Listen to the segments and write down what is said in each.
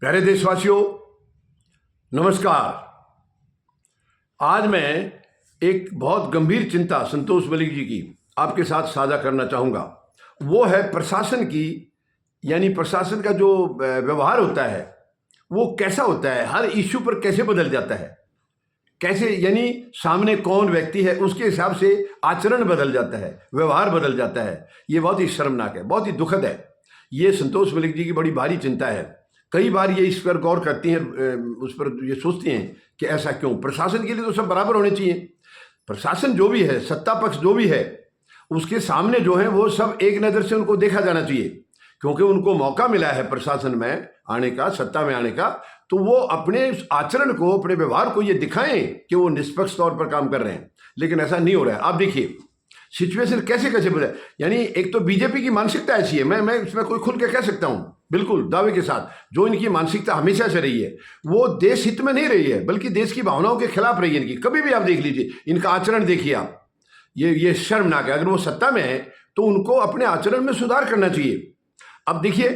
प्यारे देशवासियों, नमस्कार। आज मैं एक बहुत गंभीर चिंता संतोष मलिक जी की आपके साथ साझा करना चाहूँगा। वो है प्रशासन की, यानी प्रशासन का जो व्यवहार होता है वो कैसा होता है, हर इश्यू पर कैसे बदल जाता है, कैसे यानी सामने कौन व्यक्ति है उसके हिसाब से आचरण बदल जाता है, व्यवहार बदल जाता है। ये बहुत ही शर्मनाक है, बहुत ही दुखद है। ये संतोष मलिक जी की बड़ी भारी चिंता है। कई बार ये इस पर गौर करती हैं, उस पर ये सोचती हैं कि ऐसा क्यों। प्रशासन के लिए तो सब बराबर होने चाहिए। प्रशासन जो भी है, सत्ता पक्ष जो भी है, उसके सामने जो है वो सब एक नज़र से उनको देखा जाना चाहिए, क्योंकि उनको मौका मिला है प्रशासन में आने का, सत्ता में आने का। तो वो अपने आचरण को, अपने व्यवहार को ये दिखाएं कि वो निष्पक्ष तौर पर काम कर रहे हैं। लेकिन ऐसा नहीं हो रहा है। आप देखिए सिचुएशन कैसे कैसे बदले। यानी एक तो बीजेपी की मानसिकता ऐसी है, मैं इसमें कोई खुल के कह सकता हूं बिल्कुल दावे के साथ, जो इनकी मानसिकता हमेशा से रही है वो देश हित में नहीं रही है, बल्कि देश की भावनाओं के खिलाफ रही है इनकी। कभी भी आप देख लीजिए इनका आचरण, देखिए आप, ये शर्मनाक है। अगर वो सत्ता में है तो उनको अपने आचरण में सुधार करना चाहिए। अब देखिए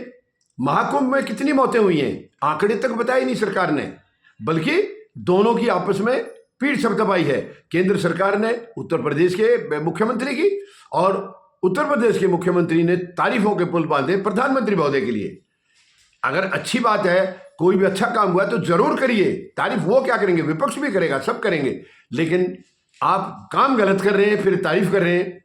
महाकुंभ में कितनी मौतें हुई हैं, आंकड़े तक बताए नहीं सरकार ने, बल्कि दोनों की आपस में पीठ थपथपाई है। केंद्र सरकार ने उत्तर प्रदेश के मुख्यमंत्री की, और उत्तर प्रदेश के मुख्यमंत्री ने तारीफों के पुल बांधे प्रधानमंत्री महोदय के लिए। अगर अच्छी बात है, कोई भी अच्छा काम हुआ है तो जरूर करिए तारीफ। वो क्या करेंगे, विपक्ष भी करेगा, सब करेंगे। लेकिन आप काम गलत कर रहे हैं फिर तारीफ कर रहे हैं,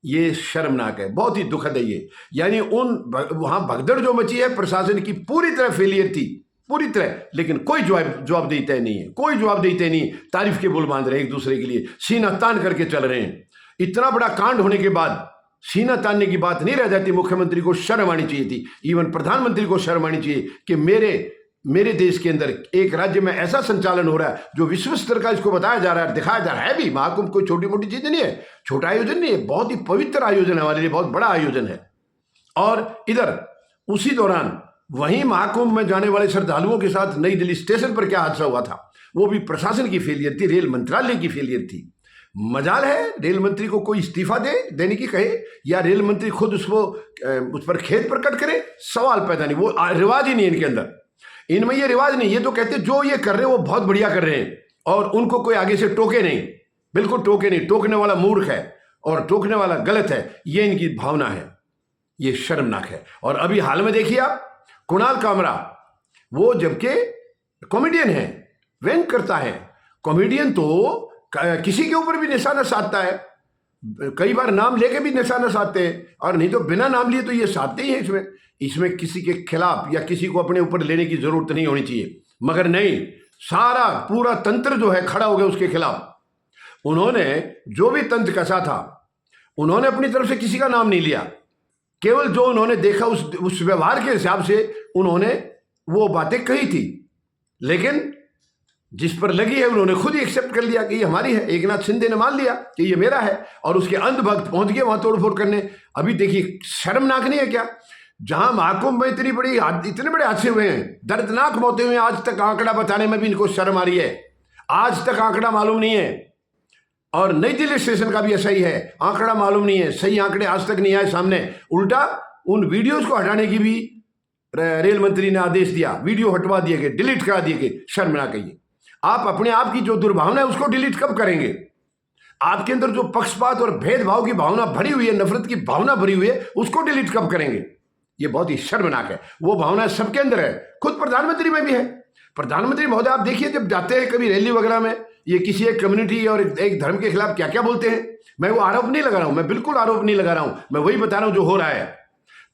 ये शर्मनाक है, बहुत ही दुखद है ये। यानी वहां भगदड़ जो मची है, प्रशासन की पूरी तरह फेलियर थी, पूरी तरह। लेकिन कोई जवाबदेही तय नहीं है, कोई जवाबदेही तय नहीं। तारीफ के बुल बांध रहे हैं एक दूसरे के लिए, सीना तान करके चल रहे हैं। इतना बड़ा कांड होने के बाद सीना तानने की बात नहीं रह जाती। मुख्यमंत्री को शर्म आनी चाहिए थी, इवन प्रधानमंत्री को शर्म आनी चाहिए कि मेरे देश के अंदर एक राज्य में ऐसा संचालन हो रहा है जो विश्व स्तर का इसको बताया जा रहा है, दिखाया जा रहा है भी। महाकुंभ कोई छोटी मोटी चीज नहीं है, छोटा आयोजन नहीं है, बहुत ही पवित्र आयोजन है, हमारे लिए बहुत बड़ा आयोजन है। और इधर उसी दौरान वहीं महाकुंभ में जाने वाले श्रद्धालुओं के साथ नई दिल्ली स्टेशन पर क्या हादसा हुआ था, वो भी प्रशासन की फेलियर थी, रेल मंत्रालय की फेलियर थी। मजाल है रेल मंत्री को कोई इस्तीफा देने की कहे, या रेल मंत्री खुद उस पर खेद प्रकट करे, सवाल पैदा नहीं। वो रिवाज ही नहीं इनके अंदर, इनमें ये रिवाज नहीं। ये तो कहते जो ये कर रहे हैं वो बहुत बढ़िया कर रहे हैं, और उनको कोई आगे से टोके नहीं, बिल्कुल टोके नहीं। टोकने वाला मूर्ख है और टोकने वाला गलत है, ये इनकी भावना है। ये शर्मनाक है। और अभी हाल में देखिए आप, कुणाल कामरा, वो जबकि कॉमेडियन है, व्यंग करता है। कॉमेडियन तो किसी के ऊपर भी निशाना साधता है, कई बार नाम लेके भी निशाना साधते हैं, और नहीं तो बिना नाम लिए तो ये साधते ही हैं। इसमें किसी के खिलाफ या किसी को अपने ऊपर लेने की जरूरत नहीं होनी चाहिए, मगर नहीं, सारा पूरा तंत्र जो है खड़ा हो गया उसके खिलाफ। उन्होंने जो भी तंत्र कसा था, उन्होंने अपनी तरफ से किसी का नाम नहीं लिया, केवल जो उन्होंने देखा उस व्यवहार के हिसाब से उन्होंने वो बातें कही थी। लेकिन जिस पर लगी है उन्होंने खुद ही एक्सेप्ट कर लिया कि ये हमारी है। एकनाथ शिंदे ने मान लिया कि ये मेरा है, और उसके अंधभक्त पहुंच गए वहां तोड़फोड़ करने। अभी देखिए शर्मनाक नहीं है क्या, जहां महाकुंभ में इतने बड़े हादसे हुए हैं, दर्दनाक मौतें हुई हैं, आज तक आंकड़ा बताने में भी इनको शर्म आ रही है। आज तक आंकड़ा मालूम नहीं है। और नई दिल्ली स्टेशन का भी ऐसा ही है, आंकड़ा मालूम नहीं है, सही आंकड़े आज तक नहीं आए सामने। उल्टा उन वीडियोज को हटाने की भी रेल मंत्री ने आदेश दिया, वीडियो हटवा दिए गए, डिलीट करा दिए गए। शर्मनाक है ये। आप अपने आप की जो दुर्भावना है उसको डिलीट कब करेंगे? आपके अंदर जो पक्षपात और भेदभाव की भावना भरी हुई है, नफरत की भावना भरी हुई है, उसको डिलीट कब करेंगे? ये बहुत ही शर्मनाक है। वो भावना सबके अंदर है, खुद प्रधानमंत्री में भी है। प्रधानमंत्री महोदय आप देखिए, जब जाते हैं कभी रैली वगैरह में, ये किसी एक कम्युनिटी और एक धर्म के खिलाफ क्या क्या बोलते हैं। मैं वो आरोप नहीं लगा रहा हूं, मैं बिल्कुल आरोप नहीं लगा रहा हूं, मैं वही बता रहा हूं जो हो रहा है।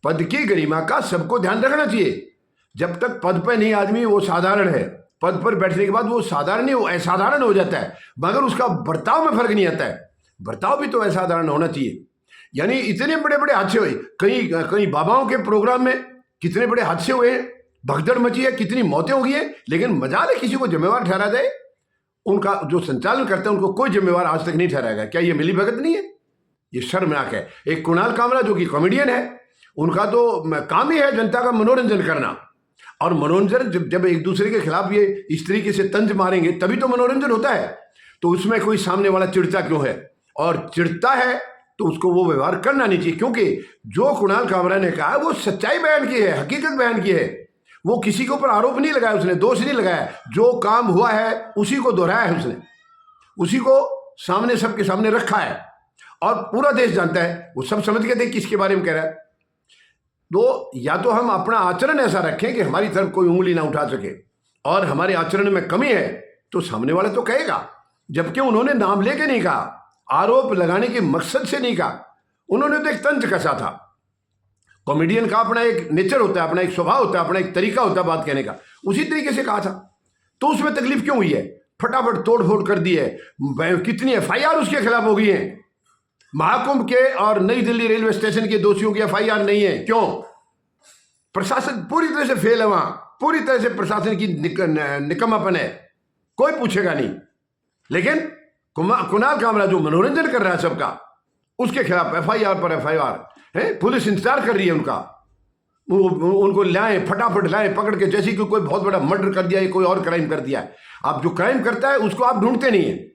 पद की गरिमा का सबको ध्यान रखना चाहिए। जब तक पद पर नहीं आदमी, वो साधारण है, पद पर बैठने के बाद वो साधारण नहीं, वो असाधारण हो जाता है, मगर उसका बर्ताव में फर्क नहीं आता है। बर्ताव भी तो असाधारण होना चाहिए। यानी इतने बड़े बड़े हादसे हुए, कई बाबाओं के प्रोग्राम में कितने बड़े हादसे हुए हैं, भगदड़ मची है, कितनी मौतें हो गई हैं, लेकिन मजाल है किसी को जिम्मेवार ठहरा जाए। उनका जो संचालन करते हैं उनको कोई जिम्मेवार आज तक नहीं ठहराया गया। क्या ये मिली भगत नहीं है? ये शर्मनाक है। एक कुणाल कामरा जो कि कॉमेडियन है, उनका तो काम ही है जनता का मनोरंजन करना। और मनोरंजन जब एक दूसरे के खिलाफ ये इस तरीके से तंज मारेंगे तभी तो मनोरंजन होता है। तो उसमें कोई सामने वाला चिढ़ता क्यों है? और चिढ़ता है तो उसको वो व्यवहार करना नहीं चाहिए, क्योंकि जो कुणाल कामरा ने कहा वो सच्चाई बयान की है, हकीकत बयान की है। वो किसी के ऊपर आरोप नहीं लगाया, उसने दोष नहीं लगाया, जो काम हुआ है उसी को दोहराया है उसने, उसी को सामने सबके सामने रखा है और पूरा देश जानता है, वो सब समझ के थे किसके बारे में कह रहा है। तो या तो हम अपना आचरण ऐसा रखें कि हमारी तरफ कोई उंगली ना उठा सके, और हमारे आचरण में कमी है तो सामने वाला तो कहेगा, जबकि उन्होंने नाम लेके नहीं कहा, आरोप लगाने के मकसद से नहीं कहा, उन्होंने तो एक तंज कसा था। कॉमेडियन का अपना एक नेचर होता है, अपना एक स्वभाव होता है, अपना एक तरीका होता है बात कहने का, उसी तरीके से कहा था। तो उसमें तकलीफ क्यों हुई है? फटाफट तोड़फोड़ कर दी है, कितनी एफआईआर उसके खिलाफ हो गई है। महाकुंभ के और नई दिल्ली रेलवे स्टेशन के दोषियों की एफआईआर नहीं है, क्यों? प्रशासन पूरी तरह से फेल है, वहां पूरी तरह से प्रशासन की निकम्मापन है, कोई पूछेगा नहीं। लेकिन कुणाल कामरा जो मनोरंजन कर रहा है सबका, उसके खिलाफ एफआईआर पर एफआईआर है, पुलिस इंतजार कर रही है उनका, उनको लाएं, फटाफट लाएं पकड़ के, जैसे कि कोई बहुत बड़ा मर्डर कर दिया है, कोई और क्राइम कर दिया है। आप जो क्राइम करता है उसको आप ढूंढते नहीं है।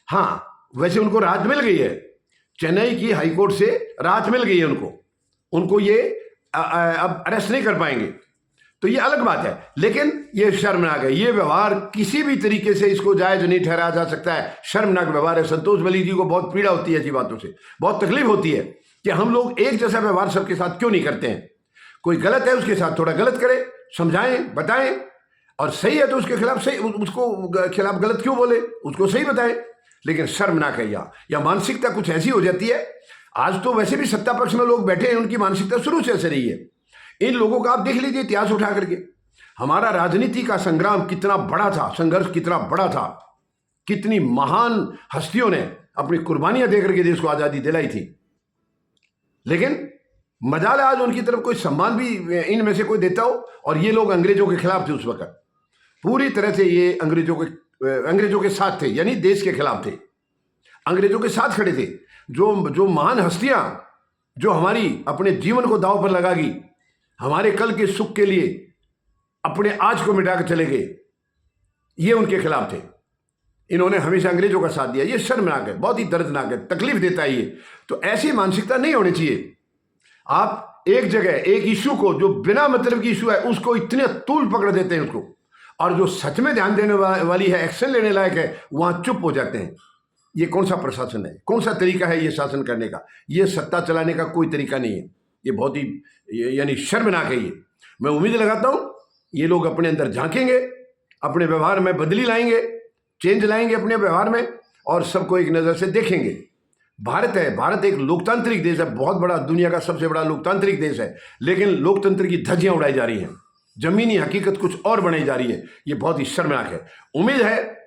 हाँ, वैसे उनको राहत मिल गई है, चेन्नई की हाईकोर्ट से राहत मिल गई है उनको ये अब अरेस्ट नहीं कर पाएंगे, तो ये अलग बात है। लेकिन ये शर्मनाक है, ये व्यवहार किसी भी तरीके से इसको जायज नहीं ठहराया जा सकता है, शर्मनाक व्यवहार है। संतोष बली जी को बहुत पीड़ा होती है ऐसी बातों से, बहुत तकलीफ होती है कि हम लोग एक जैसा व्यवहार सबके साथ क्यों नहीं करते हैं। कोई गलत है उसके साथ थोड़ा गलत करे, समझाएं, बताएं, और सही है तो उसके खिलाफ सही, उसको खिलाफ गलत क्यों बोले, उसको सही बताएं। लेकिन शर्मनाक है या मानसिकता कुछ ऐसी हो जाती है। आज तो वैसे भी सत्ता पक्ष में लोग बैठे हैं, उनकी मानसिकता शुरू से ऐसे रही है। इन लोगों का आप देख लीजिए इतिहास उठा करके, हमारा राजनीति का संग्राम कितना बड़ा था, संघर्ष कितना बड़ा था, कितनी महान हस्तियों ने अपनी कुर्बानियां देकर के देश को आजादी दिलाई थी। लेकिन मजाल आज उनकी तरफ कोई सम्मान भी इनमें से कोई देता हो, और ये लोग अंग्रेजों के खिलाफ थे उस वक्त, पूरी तरह से ये अंग्रेजों के साथ थे, यानी देश के खिलाफ थे, अंग्रेजों के साथ खड़े थे। जो महान हस्तियां जो हमारी अपने जीवन को दांव पर लगागी, हमारे कल के सुख के लिए अपने आज को मिटाकर चले गए, ये उनके खिलाफ थे। इन्होंने हमेशा अंग्रेजों का साथ दिया। ये शर्मनाक है, बहुत ही दर्दनाक है, तकलीफ देता है ये। तो ऐसी मानसिकता नहीं होनी चाहिए। आप एक जगह एक इश्यू को, जो बिना मतलब की इश्यू है, उसको इतने तूल पकड़ देते हैं उसको, और जो सच में ध्यान देने वाली है, एक्शन लेने लायक है, वहां चुप हो जाते हैं। ये कौन सा प्रशासन है, कौन सा तरीका है ये शासन करने का? ये सत्ता चलाने का कोई तरीका नहीं है। ये बहुत ही यानी शर्मनाक है ये। मैं उम्मीद लगाता हूं ये लोग अपने अंदर झांकेंगे, अपने व्यवहार में बदली लाएंगे, चेंज लाएंगे अपने व्यवहार में, और सबको एक नज़र से देखेंगे। भारत है, भारत एक लोकतांत्रिक देश है, बहुत बड़ा, दुनिया का सबसे बड़ा लोकतांत्रिक देश है, लेकिन लोकतंत्र की धज्जियां उड़ाई जा रही हैं, जमीनी हकीकत कुछ और बनाई जा रही है। ये बहुत ही शर्मनाक है। उम्मीद है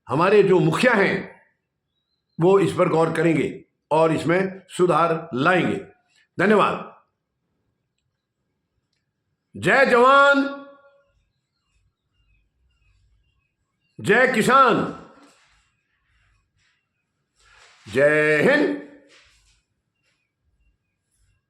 हमारे जो मुखिया हैं वो इस पर गौर करेंगे और इसमें सुधार लाएंगे। धन्यवाद। जय जवान, जय किसान, जय हिंद।